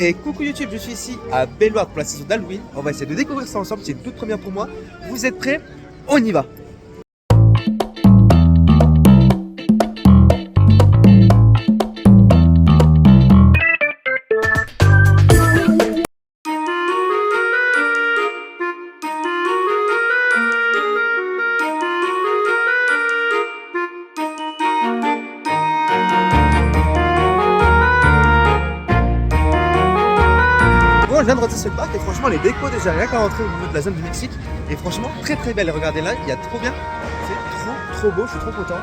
Et coucou YouTube, je suis ici à Belloir pour la saison d'Halloween. On va essayer de découvrir ça ensemble, c'est une toute première pour moi. Vous êtes prêts? On y va! Bon, je viens de rentrer sur le parc et franchement les décos déjà rien qu'à rentrer au niveau de la zone du Mexique. Et franchement très très belle, regardez là, il y a trop bien. C'est trop beau, je suis trop content.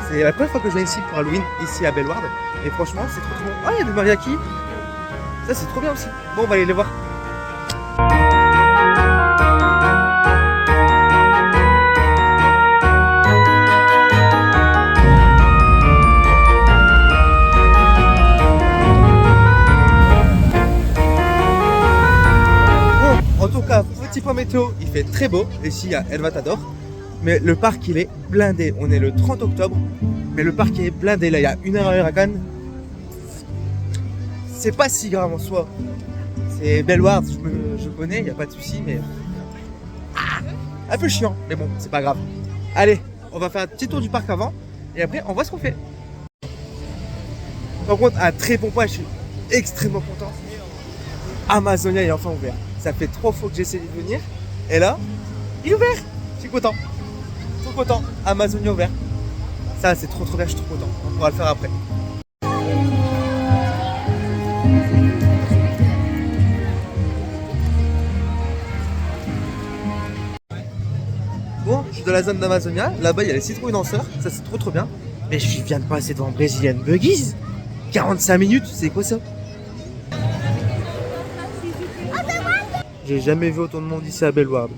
C'est la première fois que je viens ici pour Halloween, ici à Belloir. Et franchement c'est trop bon. Ah, il y a des mariachis. Ça c'est trop bien aussi. Bon, on va aller les voir. En tout cas, petit point météo, il fait très beau ici à El Matador. Mais le parc il est blindé. On est le 30 octobre, mais le parc est blindé. Là, il y a une heure à Huracan. C'est pas si grave en soi. C'est Belloir, je connais, il n'y a pas de souci, mais un peu chiant. Mais bon, c'est pas grave. Allez, on va faire un petit tour du parc avant et après on voit ce qu'on fait. Par contre, un très bon point, je suis extrêmement content. Amazonia est enfin ouvert. Ça fait 3 fois que j'essaie de venir. Et là, il est ouvert. Je suis content. Trop content. Amazonia ouvert. Ça, c'est trop bien. Je suis trop content. On pourra le faire après. Bon, je suis dans la zone d'Amazonia. Là-bas, il y a les citrouilles danseurs. Ça, c'est trop bien. Mais je viens de passer devant Brazilian Buggies. 45 minutes. C'est quoi ça? J'ai jamais vu autant de monde ici à Belloir.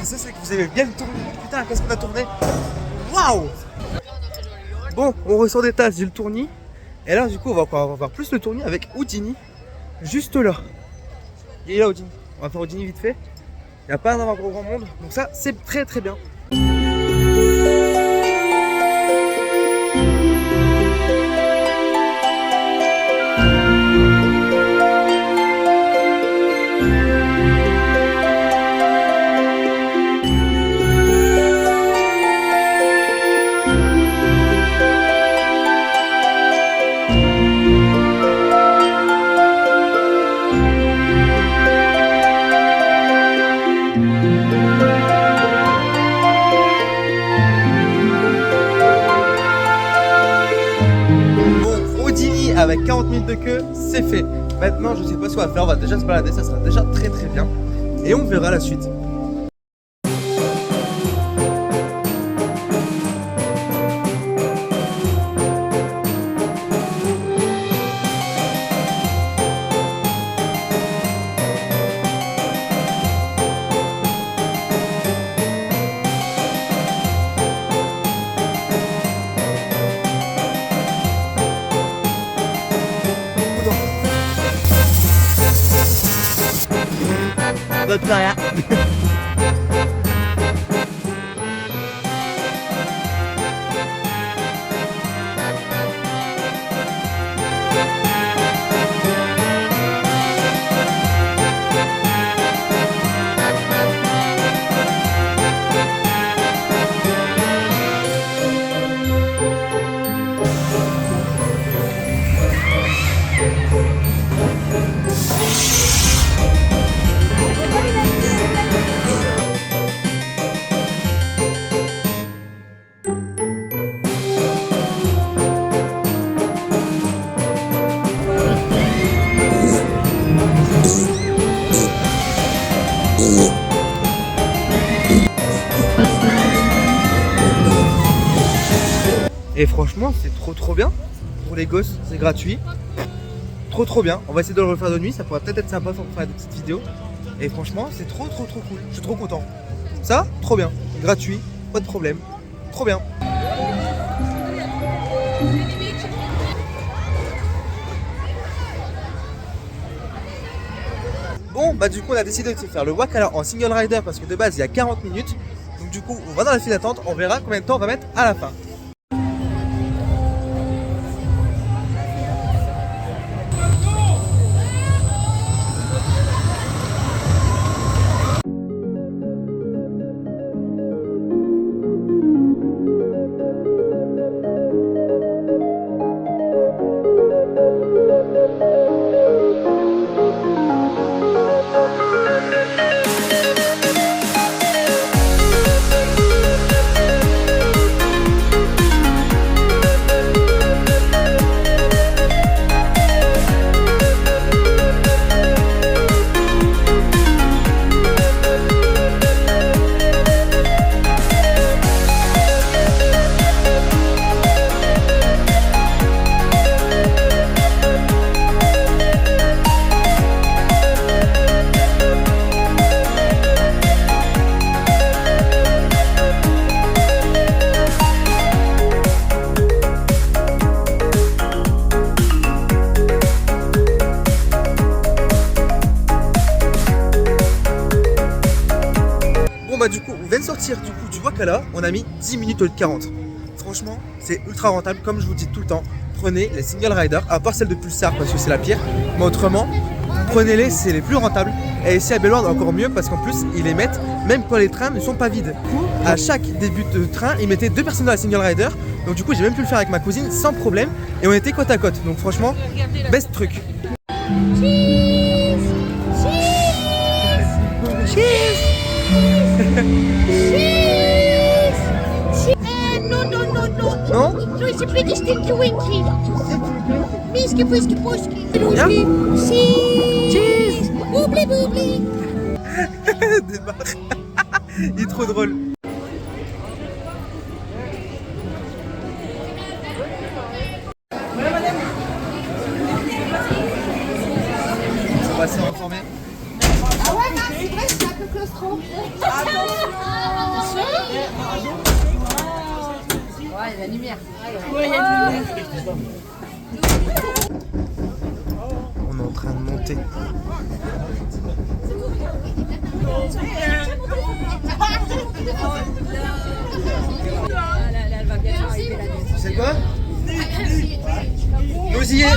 C'est que vous avez bien tourné. Putain, qu'est-ce qu'on a tourné? Waouh! Bon, on ressort des tasses, j'ai le tournis. Et là, du coup, on va voir plus le tournis avec Houdini. Juste là. Il est là, Houdini. On va faire Houdini vite fait. Il n'y a pas un grand monde. Donc ça, c'est très bien. Avec 40 minutes de queue, c'est fait. Maintenant, je sais pas ce qu'on va faire. On va déjà se balader, ça sera déjà très bien. Et on verra la suite. D'autres rien. Et franchement, c'est trop bien. Pour les gosses, c'est gratuit. Trop bien. On va essayer de le refaire de nuit. Ça pourrait peut-être être sympa pour faire des petites vidéos. Et franchement, c'est trop cool. Je suis trop content. Ça, trop bien. Gratuit, pas de problème. Trop bien. Bon, bah du coup, on a décidé de faire le Wakala en single rider parce que de base, il y a 40 minutes. Donc du coup, on va dans la file d'attente. On verra combien de temps on va mettre à la fin. Bah du coup, on vient de sortir du Wakala, on a mis 10 minutes au lieu de 40. Franchement, c'est ultra rentable, comme je vous dis tout le temps. Prenez les single riders, à part celle de Pulsar parce que c'est la pire. Mais autrement, prenez-les, c'est les plus rentables. Et ici à Bellewaerde, encore mieux parce qu'en plus, ils les mettent même quand les trains ne sont pas vides. Du coup, à chaque début de train, ils mettaient 2 personnes dans la single rider. Donc du coup, j'ai même pu le faire avec ma cousine sans problème. Et on était côte à côte. Donc franchement, best truc. Cheers! No, it's a pretty stinky winky. Miski whisky puski. Cheese. Boubli boubli. Débarque. Il est trop drôle. On va se renformer. Ah ouais, non, c'est vrai, c'est un peu claustro. Ouais, il y a la lumière. Ouais, il y a la lumière. On est en train de monter. C'est quoi? Nous y est.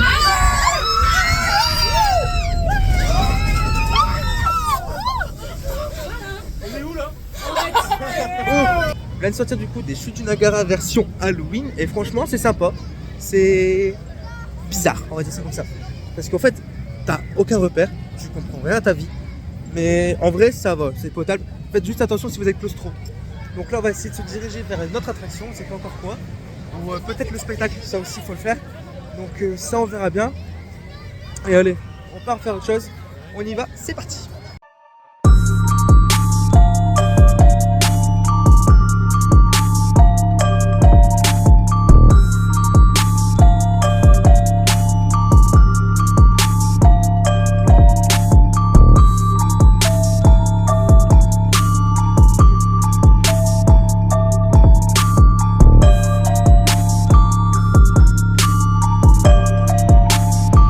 On vient de sortir du coup des chutes du Niagara version Halloween et franchement c'est sympa. C'est bizarre, on va dire ça comme ça. Parce qu'en fait, t'as aucun repère, tu comprends rien à ta vie. Mais en vrai ça va, c'est potable. Faites juste attention si vous êtes claustro. Donc là on va essayer de se diriger vers une autre attraction, c'est pas encore quoi. Ou peut-être le spectacle, ça aussi il faut le faire. Donc ça on verra bien. Et allez, on part faire autre chose. On y va, c'est parti.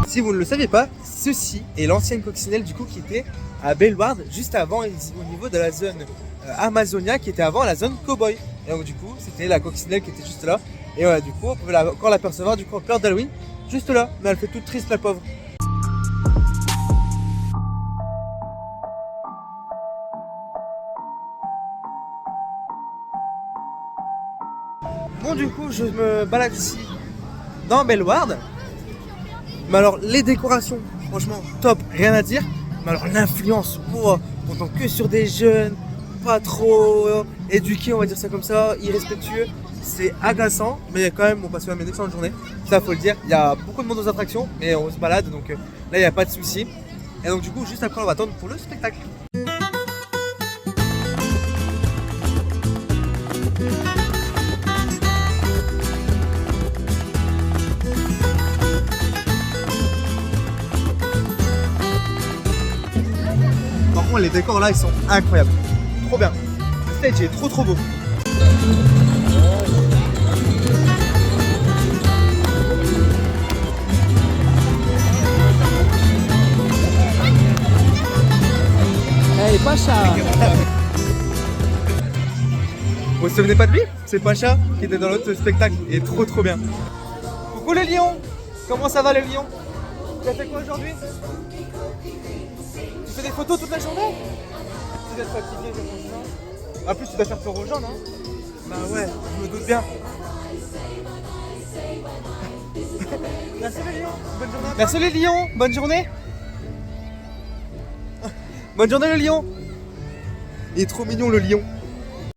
Si vous ne le saviez pas, ceci est l'ancienne coccinelle du coup qui était à Bellewaerde juste avant au niveau de la zone Amazonia qui était avant la zone Cowboy. Et donc du coup c'était la coccinelle qui était juste là. Et voilà, du coup on pouvait encore l'apercevoir du coup en période d'Halloween juste là. Mais elle fait toute triste la pauvre. Bon du coup je me balade ici dans Bellewaerde. Mais alors les décorations, franchement top, rien à dire. Mais alors l'influence, wow, on tombe que sur des jeunes, pas trop éduqués, on va dire ça comme ça, irrespectueux. C'est agaçant, mais quand même on passe quand même une excellente journée. Ça faut le dire, il y a beaucoup de monde aux attractions, mais on se balade donc là il n'y a pas de souci. Et donc du coup juste après on va attendre pour le spectacle. les décors là ils sont incroyables. Trop bien. Le stage est trop beau. Hey, Pacha. Vous vous souvenez pas de lui? C'est Pacha qui était dans l'autre spectacle. Il est trop bien. Coucou les lions. Comment ça va les lions? Tu as fait quoi aujourd'hui? Tu fais des photos toute la journée? Tu dois être fatigué, je pense. En plus tu dois faire peur aux gens, non? Bah ouais, je me doute bien. Merci les lions, bonne journée. Merci les lions, bonne journée. Bonne journée le lion. Il est trop mignon le lion.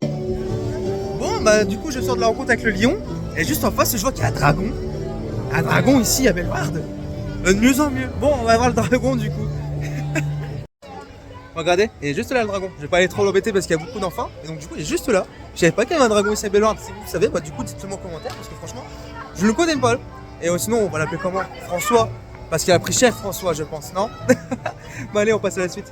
Bon bah du coup je sors de la rencontre avec le lion. Et juste en face je vois qu'il y a un dragon. Un dragon ici à Bellewaerde. De mieux en mieux. Bon on va voir le dragon du coup. Regardez, il est juste là le dragon. Je vais pas aller trop l'embêter parce qu'il y a beaucoup d'enfants. Et donc du coup il est juste là. Je savais pas qu'il y avait un dragon ici à Bellewaerde. Si vous savez, bah du coup dites-le moi en commentaire. Parce que franchement, je le connais pas. Et sinon on va l'appeler comment? François. Parce qu'il a pris cher François je pense, non? Bon allez on passe à la suite.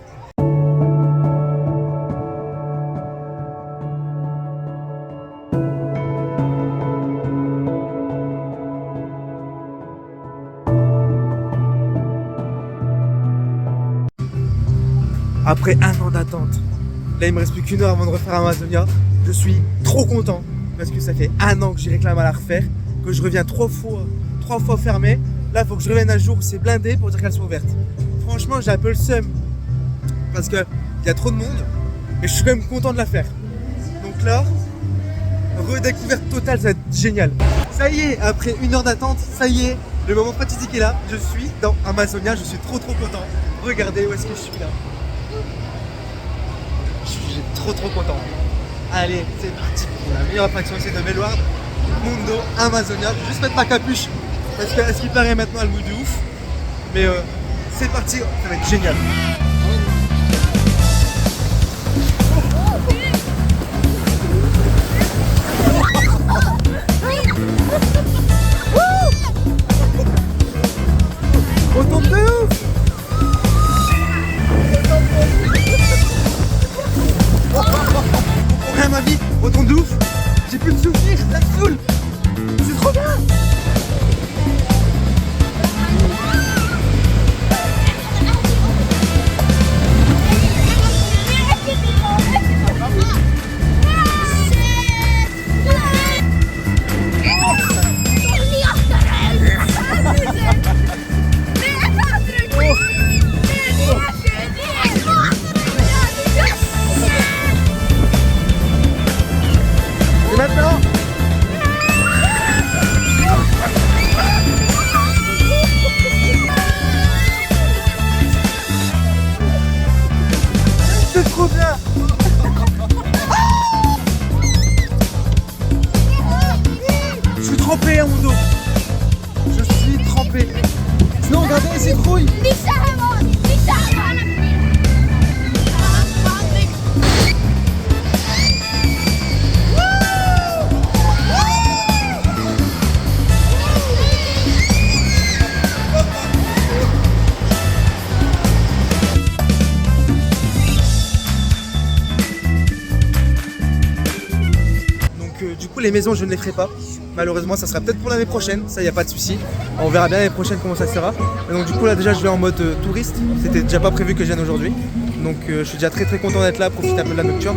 Après un an d'attente, là il me reste plus qu'une heure avant de refaire Amazonia. Je suis trop content parce que ça fait un an que j'ai réclamé à la refaire, que je reviens trois fois fermé. Là il faut que je revienne un jour où c'est blindé pour dire qu'elle soit ouverte. Franchement j'ai un peu le seum parce qu'il y a trop de monde, mais je suis quand même content de la faire. Donc là, redécouverte totale, ça va être génial. Ça y est, après une heure d'attente, ça y est, le moment fatidique est là. Je suis dans Amazonia, je suis trop content. Regardez où est-ce que je suis là. Je suis trop content. Allez, c'est parti pour la meilleure attraction ici de Bellewaerde, Mundo Amazonia. Je vais juste mettre ma capuche parce qu'à ce qui paraît maintenant elle mouille de ouf. Mais c'est parti, ça va être génial. On tombe de ouf. Pour rien ma vie, autant de ouf. J'ai plus de souvenirs, ça me saoule. C'est trop bien. Et maintenant c'est trop bien. Je suis trempé à mon dos. Je suis trempé. Sinon regardez les citrouilles. Du coup les maisons je ne les ferai pas. Malheureusement ça sera peut-être pour l'année prochaine, ça y a pas de souci. On verra bien l'année prochaine comment ça sera. Mais donc du coup là déjà je vais en mode touriste. C'était déjà pas prévu que je vienne aujourd'hui. Donc je suis déjà très content d'être là, profiter un peu de la nocturne.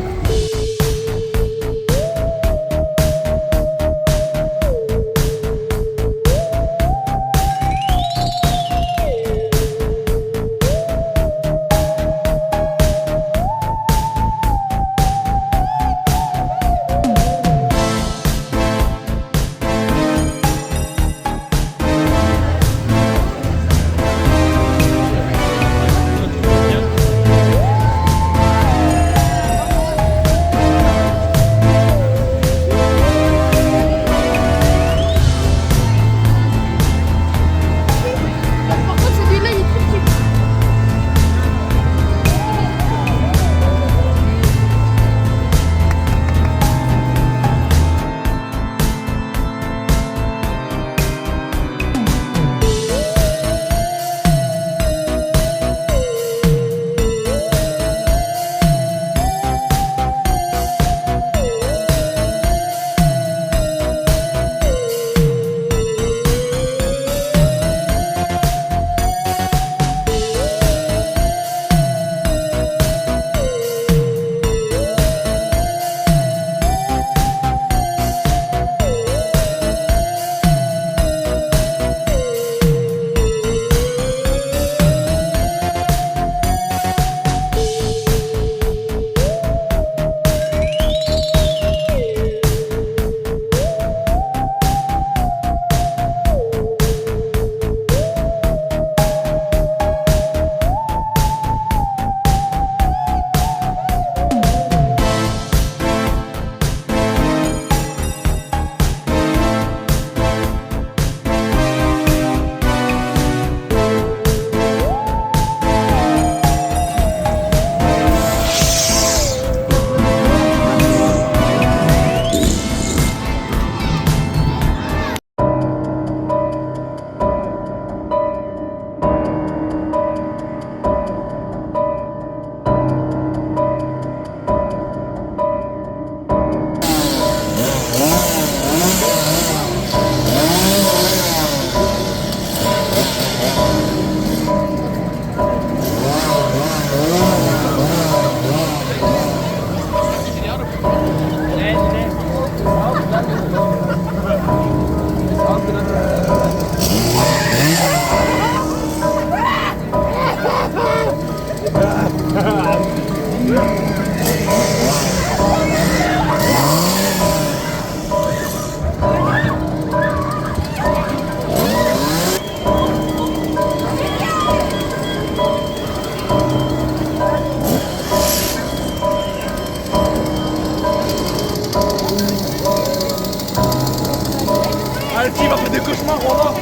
des cauchemars, Roland.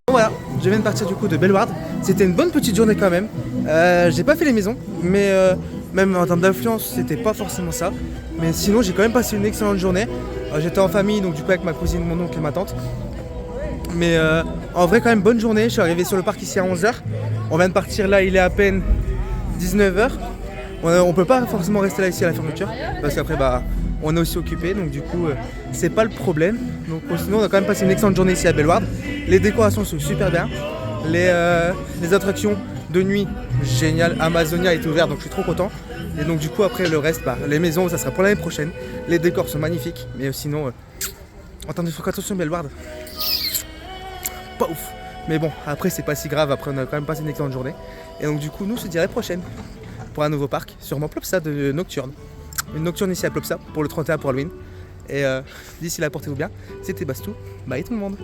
Voilà, je viens de partir du coup de Bellewaerde. C'était une bonne petite journée quand même. J'ai pas fait les maisons, mais même en termes d'influence, c'était pas forcément ça. Mais sinon, j'ai quand même passé une excellente journée. J'étais en famille, donc du coup avec ma cousine, mon oncle et ma tante. Mais en vrai, quand même bonne journée. Je suis arrivé sur le parc ici à 11h. On vient de partir là, il est à peine 19h. On peut pas forcément rester là ici à la fermeture parce qu'après bah on est aussi occupé, donc du coup c'est pas le problème. Donc sinon on a quand même passé une excellente journée ici à Bellewaerde. Les décorations sont super bien. Les attractions de nuit, génial. Amazonia est ouvert, donc je suis trop content. Et donc du coup après le reste, bah, les maisons ça sera pour l'année prochaine. Les décors sont magnifiques, mais sinon en termes de fréquentation Bellewaerde, pas ouf. Mais bon, après c'est pas si grave, après on a quand même passé une excellente journée. Et donc du coup nous on se dit à la prochaine pour un nouveau parc, sûrement Plopsa de Nocturne. Une nocturne ici à Plopsa pour le 31 pour Halloween. Et d'ici là portez-vous bien, c'était Bastou, bye tout le monde.